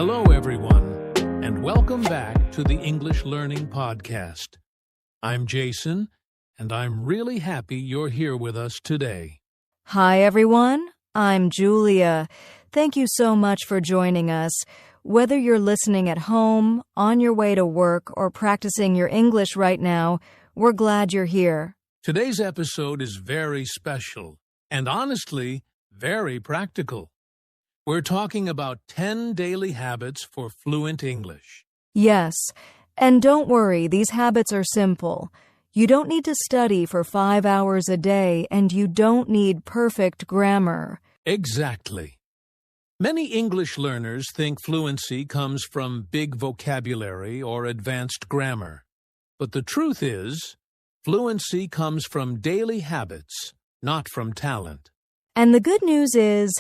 Hello, everyone, and welcome back to the English Learning Podcast. I'm Jason, and I'm really happy you're here with us today. Hi, everyone. I'm Julia. Thank you so much for joining us. Whether you're listening at home, on your way to work, or practicing your English right now, we're glad you're here. Today's episode is very special and honestly, very practical. We're talking about 10 daily habits for fluent English. Yes, and don't worry, these habits are simple. You don't need to study for 5 hours a day, and you don't need perfect grammar. Exactly. Many English learners think fluency comes from big vocabulary or advanced grammar. But the truth is, fluency comes from daily habits, not from talent. And the good news is,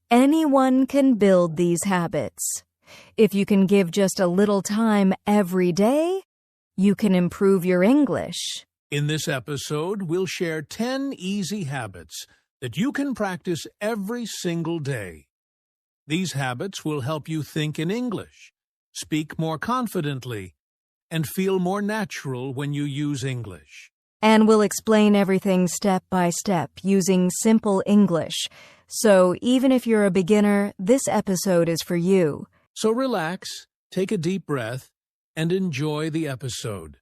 anyone can build these habits. If you can give just a little time every day, you can improve your English. In this episode, we'll share 10 easy habits that you can practice every single day. These habits will help you think in English, speak more confidently, and feel more natural when you use English. And we'll explain everything step by step using simple English. So even if you're a beginner, this episode is for you. So relax, take a deep breath, and enjoy the episode.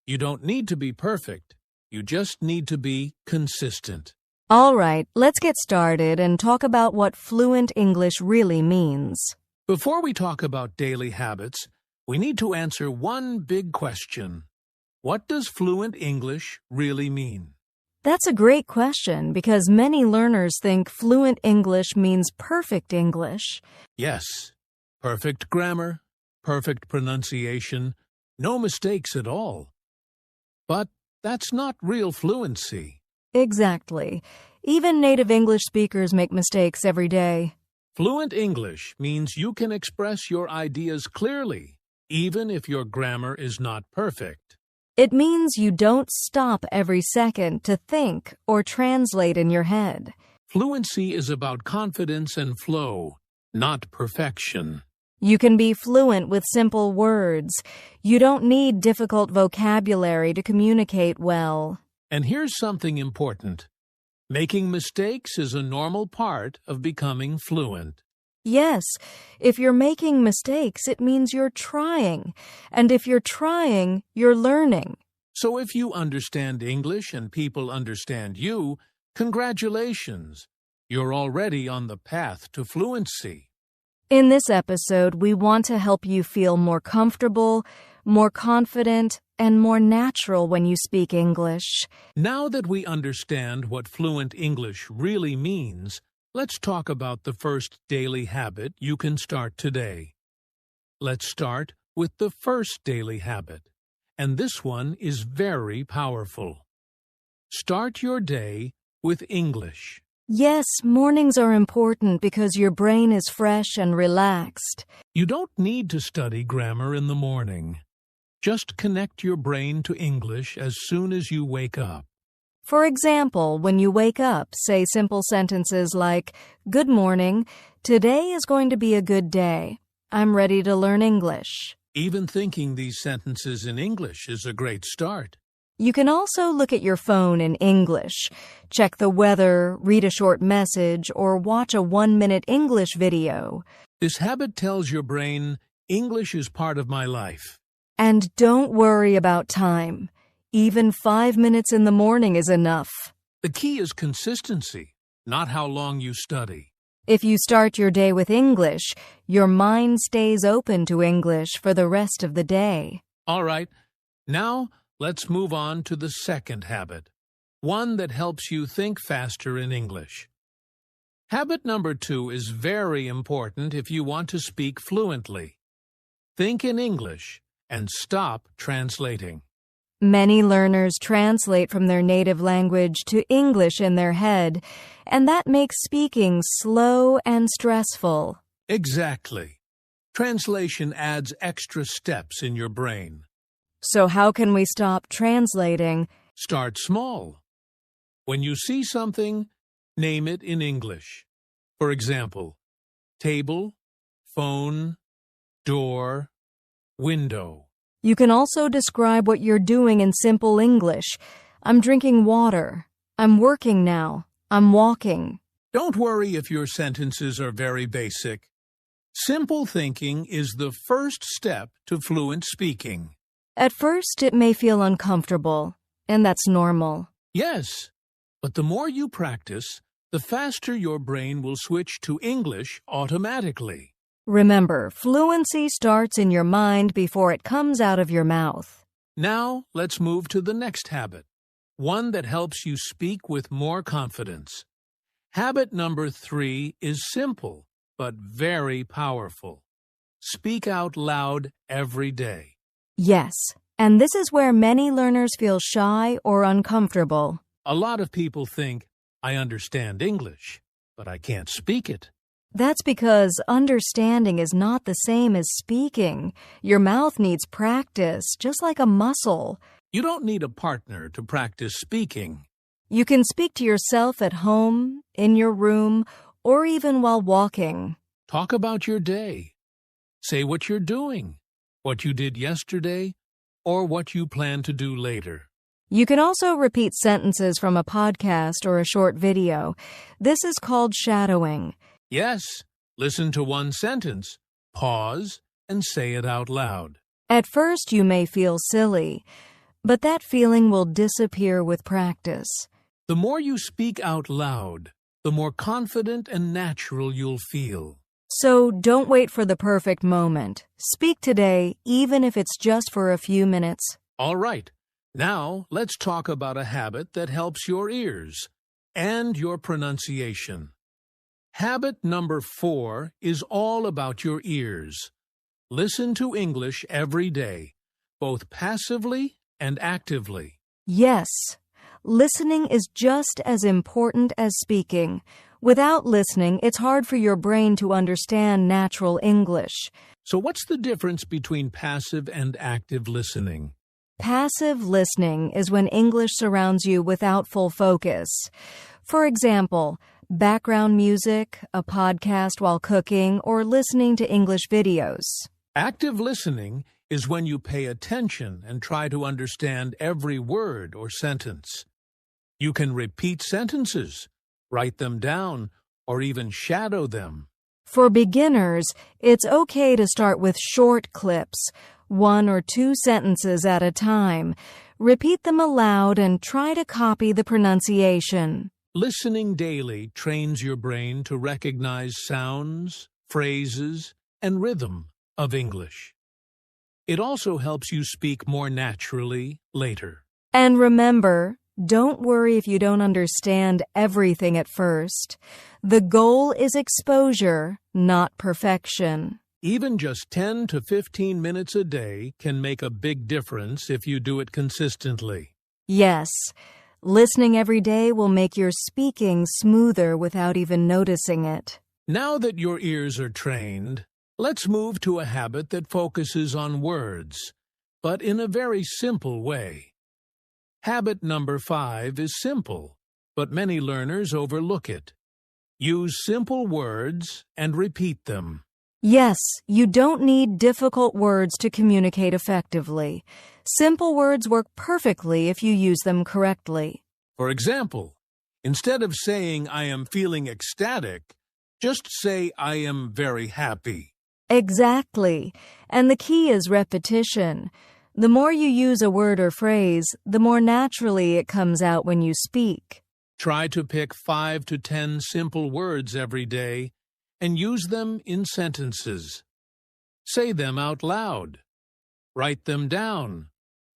You don't need to be perfect. You just need to be consistent. All right, let's get started and talk about what fluent English really means. Before we talk about daily habits, we need to answer one big question. What does fluent English really mean? That's a great question because many learners think fluent English means perfect English. Yes, perfect grammar, perfect pronunciation, no mistakes at all. But that's not real fluency. Exactly. Even native English speakers make mistakes every day. Fluent English means you can express your ideas clearly, even if your grammar is not perfect. It means you don't stop every second to think or translate in your head. Fluency is about confidence and flow, not perfection. You can be fluent with simple words. You don't need difficult vocabulary to communicate well. And here's something important. Making mistakes is a normal part of becoming fluent. Yes, if you're making mistakes, it means you're trying. And if you're trying, you're learning. So if you understand English and people understand you, congratulations. You're already on the path to fluency. In this episode, we want to help you feel more comfortable, more confident, and more natural when you speak English. Now that we understand what fluent English really means, let's talk about the first daily habit you can start today. Let's start with the first daily habit, and this one is very powerful. Start your day with English. Yes, mornings are important because your brain is fresh and relaxed. You don't need to study grammar in the morning. Just connect your brain to English as soon as you wake up. For example, when you wake up, say simple sentences like, "Good morning, today is going to be a good day. I'm ready to learn English." Even thinking these sentences in English is a great start. You can also look at your phone in English, check the weather, read a short message, or watch a 1-minute English video. This habit tells your brain, English is part of my life. And don't worry about time. Even 5 minutes in the morning is enough. The key is consistency, not how long you study. If you start your day with English, your mind stays open to English for the rest of the day. All right, now let's move on to the second habit, one that helps you think faster in English. Habit number 2 is very important if you want to speak fluently. Think in English and stop translating. Many learners translate from their native language to English in their head, and that makes speaking slow and stressful. Exactly. Translation adds extra steps in your brain. So how can we stop translating? Start small. When you see something, name it in English. For example, table, phone, door, window. You can also describe what you're doing in simple English. I'm drinking water. I'm working now. I'm walking. Don't worry if your sentences are very basic. Simple thinking is the first step to fluent speaking. At first, it may feel uncomfortable, and that's normal. Yes, but the more you practice, the faster your brain will switch to English automatically. Remember, fluency starts in your mind before it comes out of your mouth. Now, let's move to the next habit, one that helps you speak with more confidence. Habit number 3 is simple, but very powerful. Speak out loud every day. Yes, and this is where many learners feel shy or uncomfortable. A lot of people think, I understand English, but I can't speak it. That's because understanding is not the same as speaking. Your mouth needs practice, just like a muscle. You don't need a partner to practice speaking. You can speak to yourself at home, in your room, or even while walking. Talk about your day. Say what you're doing, what you did yesterday, or what you plan to do later. You can also repeat sentences from a podcast or a short video. This is called shadowing. Yes, listen to one sentence, pause, and say it out loud. At first, you may feel silly, but that feeling will disappear with practice. The more you speak out loud, the more confident and natural you'll feel. So don't wait for the perfect moment. Speak today, even if it's just for a few minutes. All right, now let's talk about a habit that helps your ears and your pronunciation. Habit number 4 is all about your ears. Listen to English every day, both passively and actively. Yes, listening is just as important as speaking. Without listening, it's hard for your brain to understand natural English. So what's the difference between passive and active listening? Passive listening is when English surrounds you without full focus. For example, background music, a podcast while cooking, or listening to English videos. Active listening is when you pay attention and try to understand every word or sentence. You can repeat sentences, write them down, or even shadow them. For beginners, it's okay to start with short clips, 1 or 2 sentences at a time. Repeat them aloud and try to copy the pronunciation. Listening daily trains your brain to recognize sounds, phrases, and rhythm of English. It also helps you speak more naturally later. And remember, don't worry if you don't understand everything at first. The goal is exposure, not perfection. Even just 10 to 15 minutes a day can make a big difference if you do it consistently. Yes, listening every day will make your speaking smoother without even noticing it. Now that your ears are trained, let's move to a habit that focuses on words, but in a very simple way. Habit number 5 is simple, but many learners overlook it. Use simple words and repeat them. Yes, you don't need difficult words to communicate effectively. Simple words work perfectly if you use them correctly. For example, instead of saying I am feeling ecstatic, just say I am very happy. Exactly. And the key is repetition. The more you use a word or phrase, the more naturally it comes out when you speak. Try to pick 5 to 10 simple words every day and use them in sentences. Say them out loud. Write them down,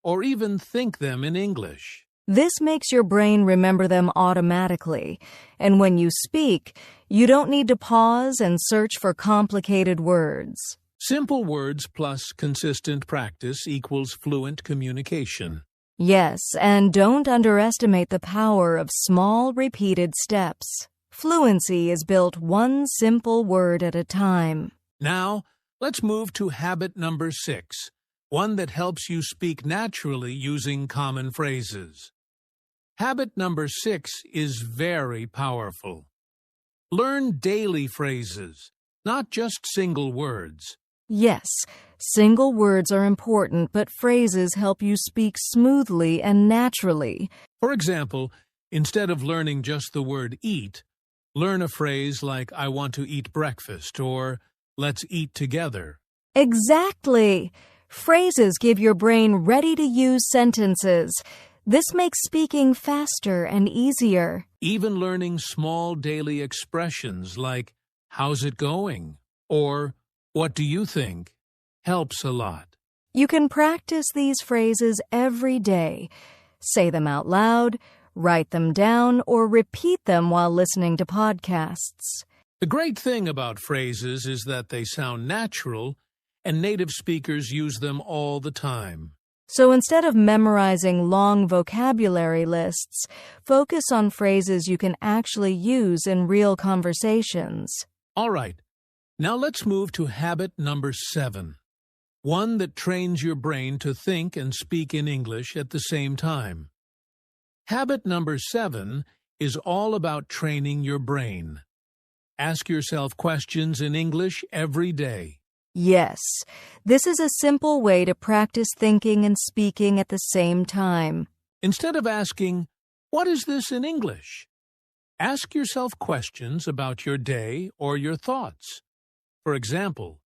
or even think them in English. This makes your brain remember them automatically, and when you speak, you don't need to pause and search for complicated words. Simple words plus consistent practice equals fluent communication. Yes, and don't underestimate the power of small, repeated steps. Fluency is built one simple word at a time. Now, let's move to habit number 6, one that helps you speak naturally using common phrases. Habit number 6 is very powerful. Learn daily phrases, not just single words. Yes, single words are important, but phrases help you speak smoothly and naturally. For example, instead of learning just the word eat, learn a phrase like I want to eat breakfast or let's eat together. Exactly. Phrases give your brain ready-to-use sentences. This makes speaking faster and easier. Even learning small daily expressions like how's it going or what do you think helps a lot. You can practice these phrases every day. Say them out loud, write them down, or repeat them while listening to podcasts. The great thing about phrases is that they sound natural, and native speakers use them all the time. So instead of memorizing long vocabulary lists, focus on phrases you can actually use in real conversations. All right, now let's move to habit number 7, one that trains your brain to think and speak in English at the same time. Habit number 7 is all about training your brain. Ask yourself questions in English every day. Yes, this is a simple way to practice thinking and speaking at the same time. Instead of asking, "What is this in English?" ask yourself questions about your day or your thoughts. For example,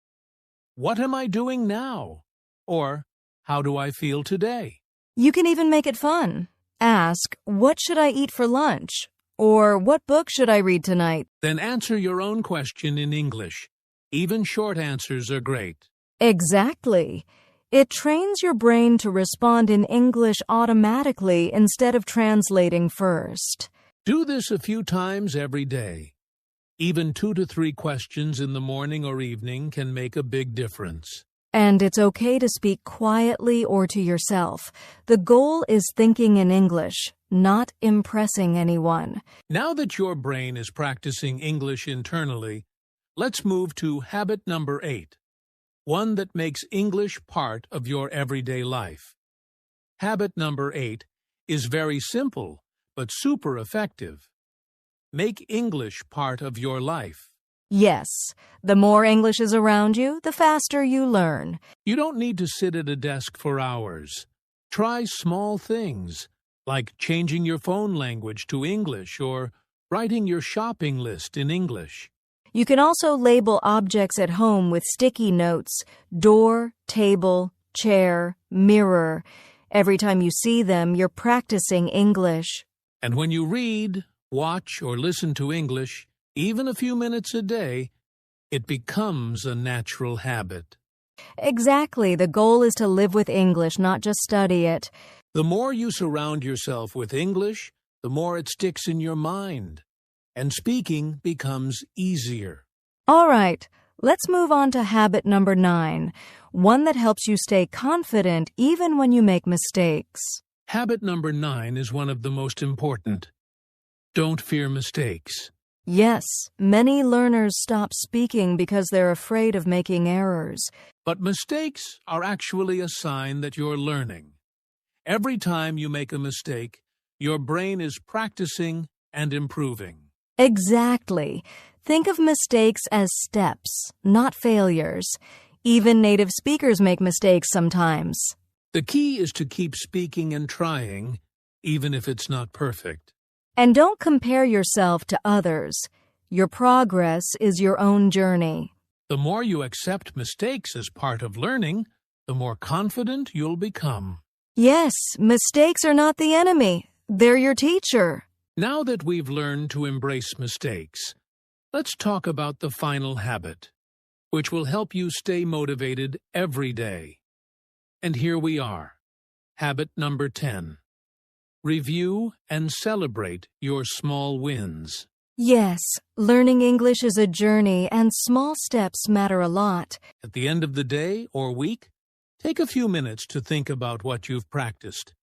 what am I doing now? Or, how do I feel today? You can even make it fun. Ask, what should I eat for lunch? Or, what book should I read tonight? Then answer your own question in English. Even short answers are great. Exactly. It trains your brain to respond in English automatically instead of translating first. Do this a few times every day. Even 2 to 3 questions in the morning or evening can make a big difference. And it's okay to speak quietly or to yourself. The goal is thinking in English, not impressing anyone. Now that your brain is practicing English internally, let's move to habit number 8, one that makes English part of your everyday life. Habit number 8 is very simple, but super effective. Make English part of your life. Yes, the more English is around you, the faster you learn. You don't need to sit at a desk for hours. Try small things, like changing your phone language to English or writing your shopping list in English. You can also label objects at home with sticky notes: door, table, chair, mirror. Every time you see them, you're practicing English. And when you read, watch, or listen to English, even a few minutes a day, it becomes a natural habit. Exactly. The goal is to live with English, not just study it. The more you surround yourself with English, the more it sticks in your mind, and speaking becomes easier. All right, let's move on to habit number 9, one that helps you stay confident even when you make mistakes. Habit number 9 is one of the most important. Don't fear mistakes. Yes, many learners stop speaking because they're afraid of making errors. But mistakes are actually a sign that you're learning. Every time you make a mistake, your brain is practicing and improving. Exactly. Think of mistakes as steps, not failures. Even native speakers make mistakes sometimes. The key is to keep speaking and trying, even if it's not perfect. And don't compare yourself to others. Your progress is your own journey. The more you accept mistakes as part of learning, the more confident you'll become. Yes, mistakes are not the enemy. They're your teacher. Now that we've learned to embrace mistakes, let's talk about the final habit, which will help you stay motivated every day. And here we are. Habit number 10. Review and celebrate your small wins. Yes, learning English is a journey, and small steps matter a lot. At the end of the day or week, take a few minutes to think about what you've practiced.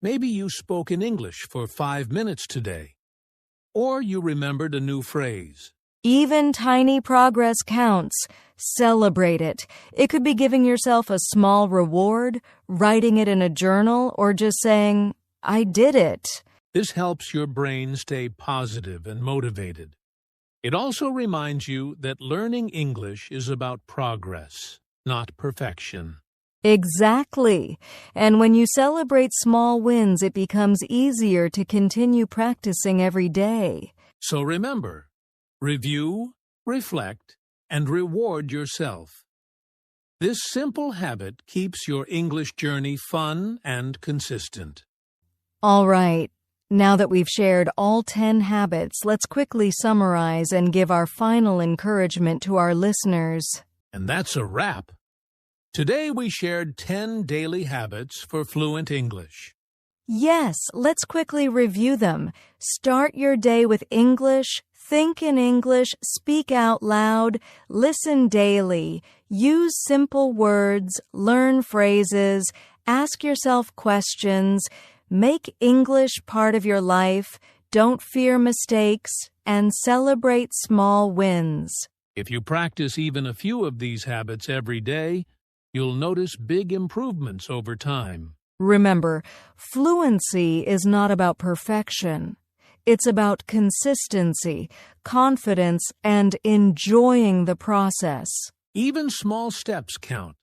Maybe you spoke in English for 5 minutes today, or you remembered a new phrase. Even tiny progress counts. Celebrate it. It could be giving yourself a small reward, writing it in a journal, or just saying, "I did it." This helps your brain stay positive and motivated. It also reminds you that learning English is about progress, not perfection. Exactly. And when you celebrate small wins, it becomes easier to continue practicing every day. So remember, review, reflect, and reward yourself. This simple habit keeps your English journey fun and consistent. All right. Now that we've shared all 10 habits, let's quickly summarize and give our final encouragement to our listeners. And that's a wrap. Today we shared 10 daily habits for fluent English. Yes, let's quickly review them. Start your day with English, think in English, speak out loud, listen daily, use simple words, learn phrases, ask yourself questions, make English part of your life, don't fear mistakes, and celebrate small wins. If you practice even a few of these habits every day, you'll notice big improvements over time. Remember, fluency is not about perfection. It's about consistency, confidence, and enjoying the process. Even small steps count.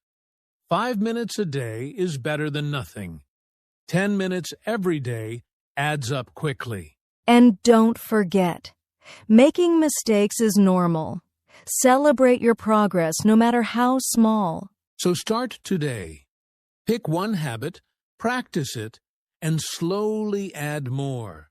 5 minutes a day is better than nothing. 10 minutes every day adds up quickly. And don't forget, making mistakes is normal. Celebrate your progress no matter how small. So start today. Pick one habit, practice it, and slowly add more.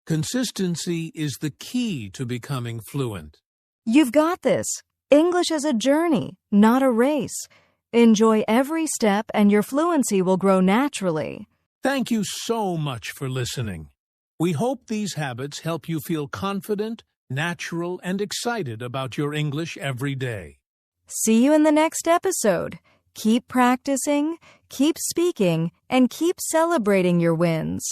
Consistency is the key to becoming fluent. You've got this. English is a journey, not a race. Enjoy every step and your fluency will grow naturally. Thank you so much for listening. We hope these habits help you feel confident, natural, and excited about your English every day. See you in the next episode. Keep practicing, keep speaking, and keep celebrating your wins.